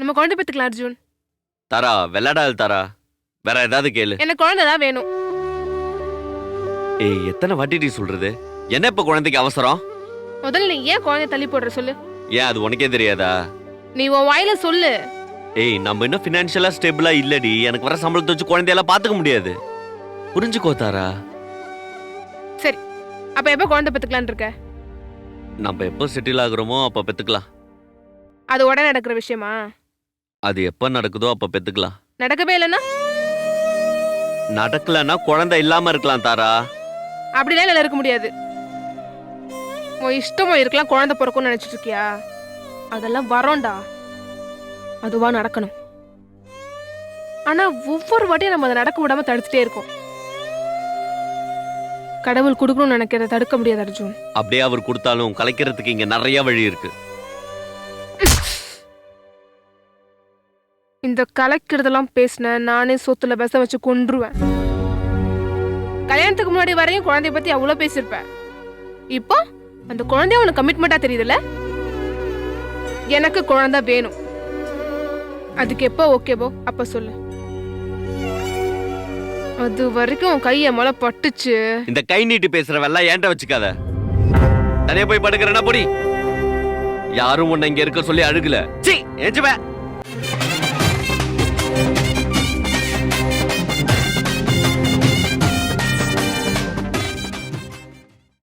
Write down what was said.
நம்ம குழந்தை பெத்துக்கலாம் அர்ஜுன். தாரா விளையாடாது தாரா. வேற ஏதாவது கேளு. எனக்கு குழந்தை தான் வேணும். ஏய் எத்தனை வாட்டி சொல்றது? என்ன இப்ப குழந்தைக்கு அவசரம்? முதல்ல நீ ஏன் குழந்தை தள்ளி போடுற சொல்லு. ஏன் அது உனக்கே தெரியாதா? நீ உன் வாயில சொல்லு. ஏய் நம்ம இன்னும் ஃபினான்ஷியலா ஸ்டேபிளா இல்லடி. எனக்கு வர சம்பளத்தை வச்சு குழந்தையெல்லாம் பாத்துக்க முடியாது. புரிஞ்சுக்கோ தாரா. சரி, அப்ப எப்ப குழந்தை பெத்துக்கலான்னு இருக்க? நம்ம எப்போ செட்டில் ஆகுறோமோ அப்ப பெத்துக்கலாம். அது உடனே நடக்கிற விஷயமா? அது எப்ப நடக்குதோ அப்ப பெத்துக்கலாம். நடக்கவே இல்லைன்னா? நடக்கலன்னா குழந்தை இல்லாம இருக்கலாம் தாரா. அப்படிலாம் என்னால இருக்க முடியாது. உன் இஷ்டமா இருக்கலாம், குழந்தை பிறக்கும்னு நினைச்சிட்டு இருக்கியா? அதெல்லாம் வரோண்டா, அதுவா நடக்கணும். ஆனா ஒவ்வொரு வாட்டியும் நம்ம அதை நடக்க விடாம தடுத்துட்டே இருக்கோம். கடவுள் கொடுக்கணும்னு நினைக்கிறத தடுக்க முடியாது அர்ஜுன். அப்படியே அவர் கொடுத்தாலும் கலைக்கிறதுக்கு இங்க நிறைய வழி இருக்கு. இந்த கலைக்கிறதெல்லாம் பேசின நானே சொத்துல பேச வச்சு கொன்றுவேன். கல்யாணத்துக்கு முன்னாடி வரையும் குழந்தைய பத்தி அவ்வளவு பேசியிருப்பேன். இப்போ அந்த குழந்தைய உனக்கு கமிட்மெண்டா தெரியுதுல்ல? எனக்கு குழந்தை வேணும். அதுக்கு எப்போ ஓகேவோ அப்ப சொல்லு. அது வரைக்கும் உன் கைய மேல பட்டுச்சு. இந்த கை நீட்டி பேசுற வெள்ளா ஏன்ட்ட வச்சுக்காத. தனியா போய் படுக்கிறேன்னா பொடி. யாரும் உன்னை இங்க இருக்க சொல்லி அழுகல. சீ ஏஞ்சுவே.